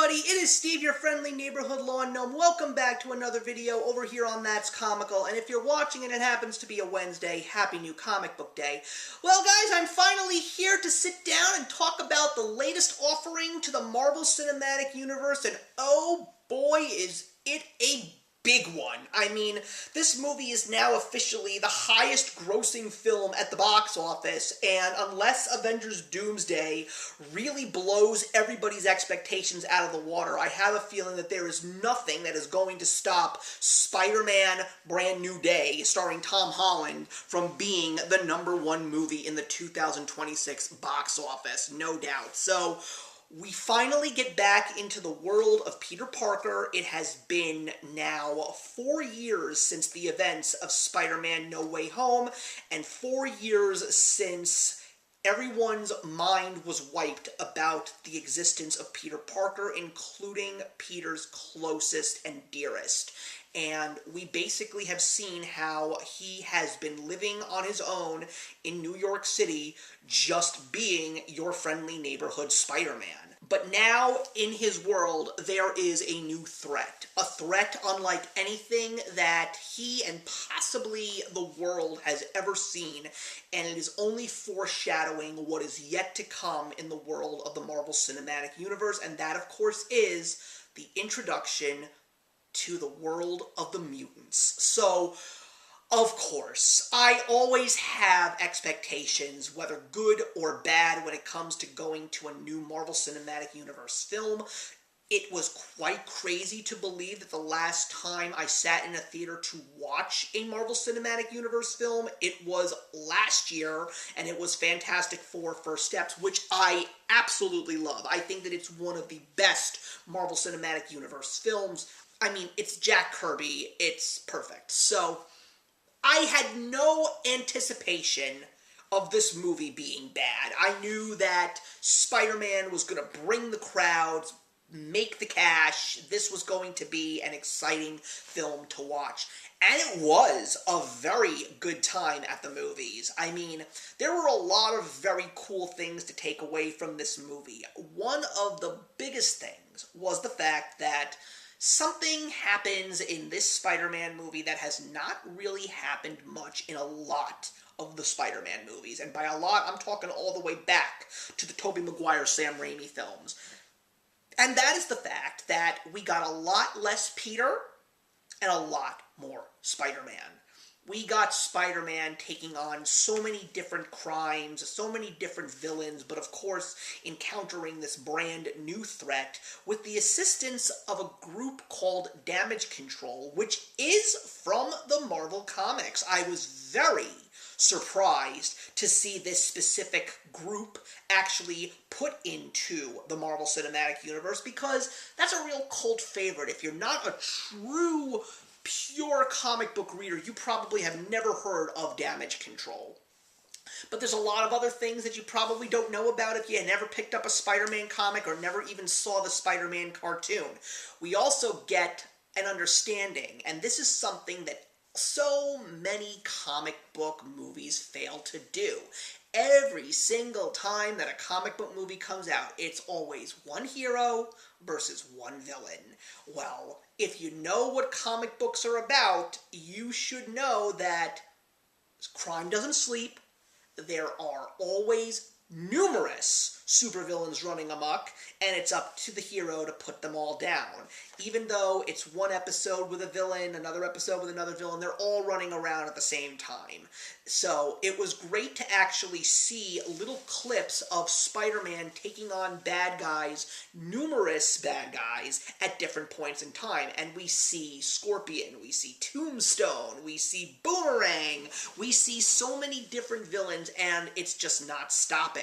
everybody, it is Steve, your friendly neighborhood lawn gnome. Welcome back to another video over here on That's Comical, and if you're watching and it happens to be a Wednesday, happy new comic book day. Well guys, I'm finally here to sit down and talk about the latest offering to the Marvel Cinematic Universe, and oh boy is it a big one. I mean, this movie is now officially the highest grossing film at the box office, and unless Avengers Doomsday really blows everybody's expectations out of the water, I have a feeling that there is nothing that is going to stop Spider-Man Brand New Day, starring Tom Holland, from being the #1 movie in the 2026 box office, no doubt. So, we finally get back into the world of Peter Parker. It has been now 4 years since the events of Spider-Man No Way Home, and 4 years since everyone's mind was wiped about the existence of Peter Parker, including Peter's closest and dearest. And we basically have seen how he has been living on his own in New York City, just being your friendly neighborhood Spider-Man. But now, in his world, there is a new threat. A threat unlike anything that he and possibly the world has ever seen, and it is only foreshadowing what is yet to come in the world of the Marvel Cinematic Universe, and that, of course, is the introduction to the world of the mutants. So, of course, I always have expectations, whether good or bad, when it comes to going to a new Marvel Cinematic Universe film. It was quite crazy to believe that the last time I sat in a theater to watch a Marvel Cinematic Universe film, it was last year, and it was Fantastic Four: First Steps, which I absolutely love. I think that it's one of the best Marvel Cinematic Universe films. I mean, it's Jack Kirby. It's perfect. So, I had no anticipation of this movie being bad. I knew that Spider-Man was going to bring the crowds, make the cash. This was going to be an exciting film to watch. And it was a very good time at the movies. I mean, there were a lot of very cool things to take away from this movie. One of the biggest things was the fact that something happens in this Spider-Man movie that has not really happened much in a lot of the Spider-Man movies. And by a lot, I'm talking all the way back to the Tobey Maguire, Sam Raimi films. And that is the fact that we got a lot less Peter and a lot more Spider-Man. We got Spider-Man taking on so many different crimes, so many different villains, but of course encountering this brand new threat with the assistance of a group called Damage Control, which is from the Marvel Comics. I was very surprised to see this specific group actually put into the Marvel Cinematic Universe, because that's a real cult favorite. If you're not a true pure comic book reader, you probably have never heard of Damage Control. But there's a lot of other things that you probably don't know about if you never picked up a Spider-Man comic or never even saw the Spider-Man cartoon. We also get an understanding, and this is something that so many comic book movies fail to do. Every single time that a comic book movie comes out, it's always one hero versus one villain. Well, if you know what comic books are about, you should know that crime doesn't sleep. There are always numerous supervillains running amok, and it's up to the hero to put them all down. Even though it's one episode with a villain, another episode with another villain, they're all running around at the same time. So it was great to actually see little clips of Spider-Man taking on bad guys, numerous bad guys, at different points in time. And we see Scorpion, we see Tombstone, we see Boomerang, we see so many different villains, and it's just not stopping.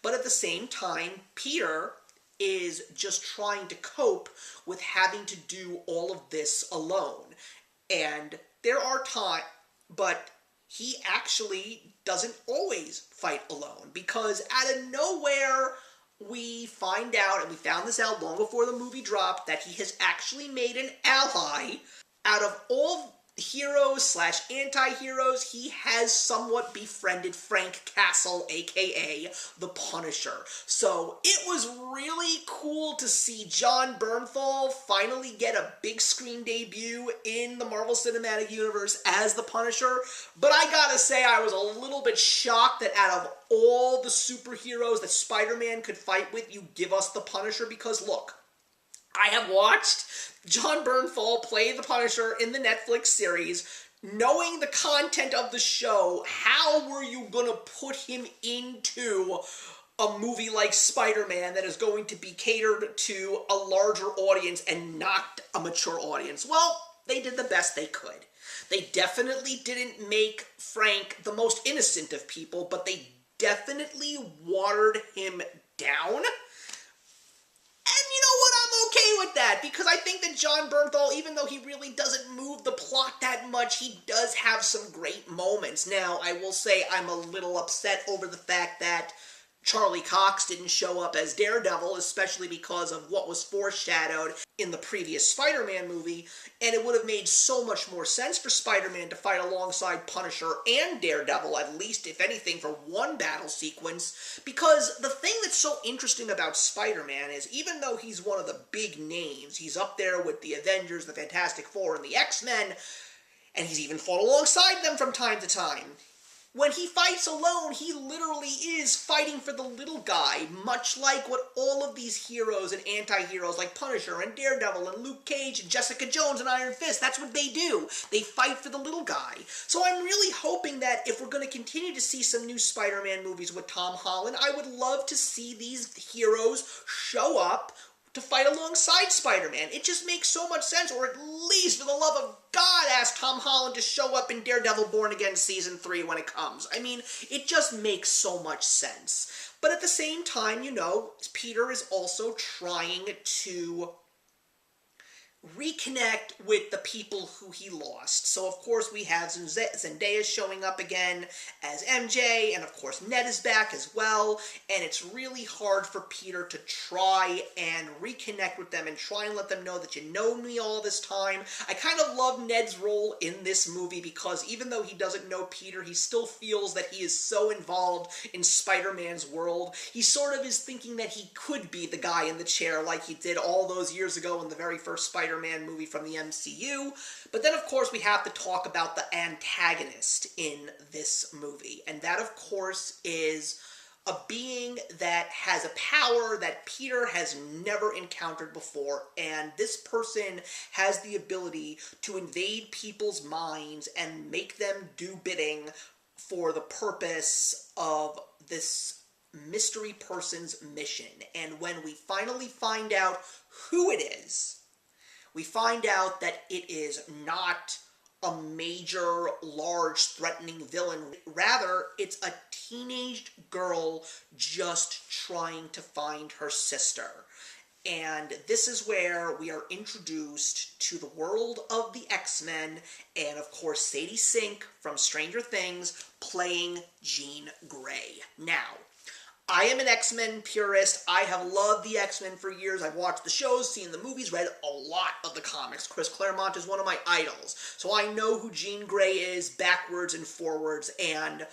But at the same time, Peter is just trying to cope with having to do all of this alone. And there are times, but he actually doesn't always fight alone, because out of nowhere, we find out, and we found this out long before the movie dropped, that he has actually made an ally out of all heroes slash anti-heroes, he has somewhat befriended Frank Castle, aka the Punisher. So it was really cool to see Jon Bernthal finally get a big screen debut in the Marvel Cinematic Universe as the Punisher, but I gotta say I was a little bit shocked that out of all the superheroes that Spider-Man could fight with, you give us the Punisher, because look, I have watched Jon Bernthal play the Punisher in the Netflix series. Knowing the content of the show, how were you gonna put him into a movie like Spider-Man that is going to be catered to a larger audience and not a mature audience? Well, they did the best they could. They definitely didn't make Frank the most innocent of people, but they definitely watered him down. And you know what? I'm okay with that, because I think that Jon Bernthal, even though he really doesn't move the plot that much, he does have some great moments. Now, I will say I'm a little upset over the fact that Charlie Cox didn't show up as Daredevil, especially because of what was foreshadowed in the previous Spider-Man movie, and it would have made so much more sense for Spider-Man to fight alongside Punisher and Daredevil, at least, if anything, for one battle sequence, because the thing that's so interesting about Spider-Man is, even though he's one of the big names, he's up there with the Avengers, the Fantastic Four, and the X-Men, and he's even fought alongside them from time to time. When he fights alone, he literally is fighting for the little guy, much like what all of these heroes and anti-heroes like Punisher and Daredevil and Luke Cage and Jessica Jones and Iron Fist, that's what they do. They fight for the little guy. So I'm really hoping that if we're going to continue to see some new Spider-Man movies with Tom Holland, I would love to see these heroes show up to fight alongside Spider-Man. It just makes so much sense, or at least, for the love of God, ask Tom Holland to show up in Daredevil Born Again Season 3 when it comes. I mean, it just makes so much sense. But at the same time, you know, Peter is also trying to reconnect with the people who he lost. So, of course, we have Zendaya showing up again as MJ, and of course Ned is back as well, and it's really hard for Peter to try and reconnect with them and try and let them know that you know me all this time. I kind of love Ned's role in this movie, because even though he doesn't know Peter, he still feels that he is so involved in Spider-Man's world. He sort of is thinking that he could be the guy in the chair like he did all those years ago in the very first Spider-Man movie from the MCU. But then, of course, we have to talk about the antagonist in this movie. And that, of course, is a being that has a power that Peter has never encountered before. And this person has the ability to invade people's minds and make them do bidding for the purpose of this mystery person's mission. And when we finally find out who it is, we find out that it is not a major, large, threatening villain. Rather, it's a teenage girl just trying to find her sister. And this is where we are introduced to the world of the X-Men, and of course Sadie Sink from Stranger Things playing Jean Grey. Now, I am an X-Men purist. I have loved the X-Men for years. I've watched the shows, seen the movies, read a lot of the comics. Chris Claremont is one of my idols. So I know who Jean Grey is backwards and forwards, and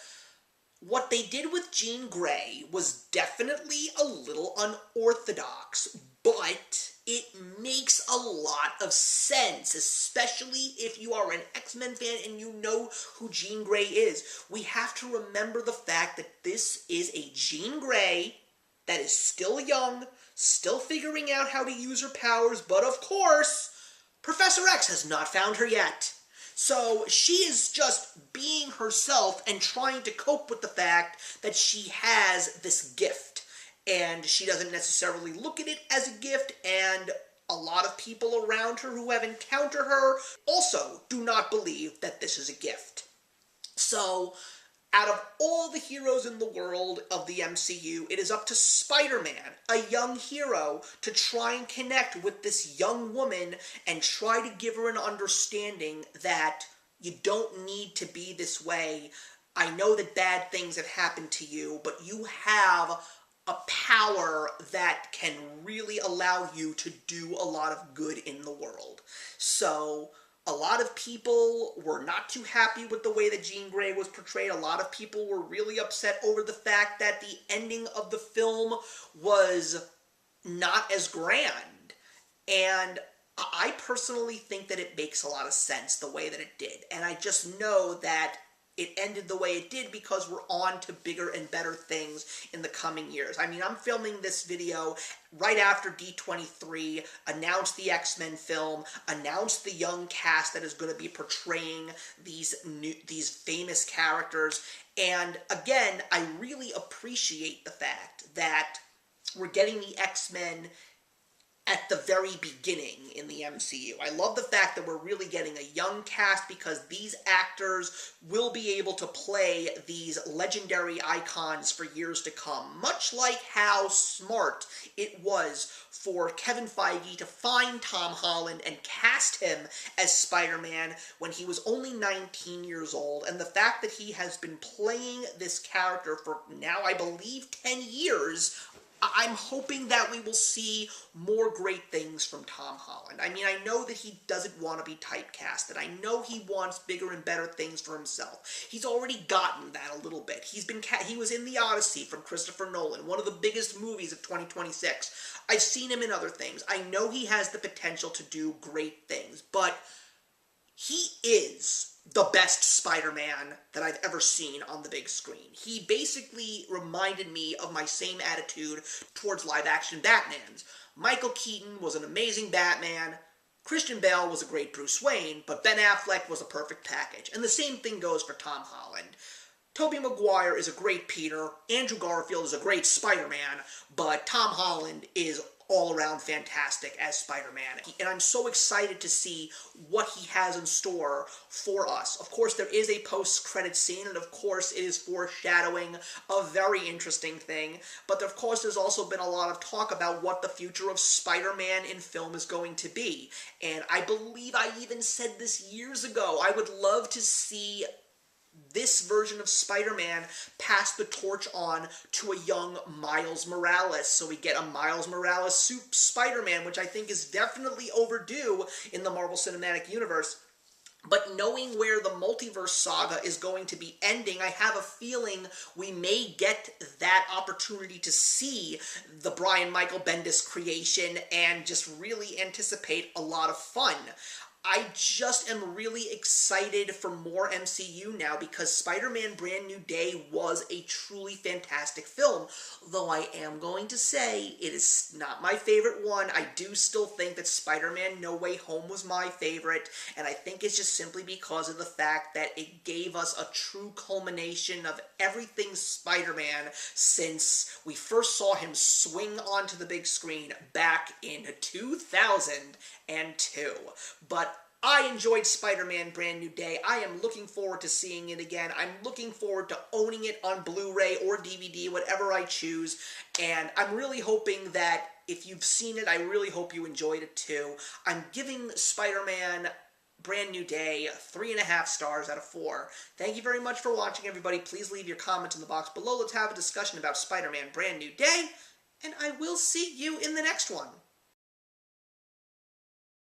what they did with Jean Grey was definitely a little unorthodox, but it makes a lot of sense, especially if you are an X-Men fan and you know who Jean Grey is. We have to remember the fact that this is a Jean Grey that is still young, still figuring out how to use her powers, but of course, Professor X has not found her yet. So she is just being herself and trying to cope with the fact that she has this gift. And she doesn't necessarily look at it as a gift, and a lot of people around her who have encountered her also do not believe that this is a gift. So, out of all the heroes in the world of the MCU, it is up to Spider-Man, a young hero, to try and connect with this young woman and try to give her an understanding that you don't need to be this way. I know that bad things have happened to you, but you have a power that can really allow you to do a lot of good in the world. So, A lot of people were not too happy with the way that Jean Grey was portrayed. A lot of people were really upset over the fact that the ending of the film was not as grand. And I personally think that it makes a lot of sense the way that it did. And I just know that it ended the way it did because we're on to bigger and better things in the coming years. I mean, I'm filming this video right after D23 announced the X-Men film, announced the young cast that is going to be portraying these famous characters. And again, I really appreciate the fact that we're getting the X-Men at the very beginning in the MCU. I love the fact that we're really getting a young cast because these actors will be able to play these legendary icons for years to come, much like how smart it was for Kevin Feige to find Tom Holland and cast him as Spider-Man when he was only 19 years old, and the fact that he has been playing this character for now, I believe, 10 years, I'm hoping that we will see more great things from Tom Holland. I mean, I know that he doesn't want to be typecasted. I know he wants bigger and better things for himself. He's already gotten that a little bit. He was in The Odyssey from Christopher Nolan, one of the biggest movies of 2026. I've seen him in other things. I know he has the potential to do great things, but he is the best Spider-Man that I've ever seen on the big screen. He basically reminded me of my same attitude towards live-action Batmans. Michael Keaton was an amazing Batman, Christian Bale was a great Bruce Wayne, but Ben Affleck was a perfect package. And the same thing goes for Tom Holland. Tobey Maguire is a great Peter, Andrew Garfield is a great Spider-Man, but Tom Holland is all-around fantastic as Spider-Man. And I'm so excited to see what he has in store for us. Of course, there is a post-credit scene, and of course, it is foreshadowing a very interesting thing. But of course, there's also been a lot of talk about what the future of Spider-Man in film is going to be. And I believe I even said this years ago. I would love to see this version of Spider-Man pass the torch on to a young Miles Morales. So we get a Miles Morales soup Spider-Man, which I think is definitely overdue in the Marvel Cinematic Universe. But knowing where the multiverse saga is going to be ending, I have a feeling we may get that opportunity to see the Brian Michael Bendis creation and just really anticipate a lot of fun. I just am really excited for more MCU now because Spider-Man Brand New Day was a truly fantastic film. Though I am going to say it is not my favorite one. I do still think that Spider-Man No Way Home was my favorite, and I think it's just simply because of the fact that it gave us a true culmination of everything Spider-Man since we first saw him swing onto the big screen back in 2002. But I enjoyed Spider-Man Brand New Day. I am looking forward to seeing it again. I'm looking forward to owning it on Blu-ray or DVD, whatever I choose. And I'm really hoping that if you've seen it, I really hope you enjoyed it too. I'm giving Spider-Man Brand New Day 3.5 stars out of 4. Thank you very much for watching, everybody. Please leave your comments in the box below. Let's have a discussion about Spider-Man Brand New Day. And I will see you in the next one.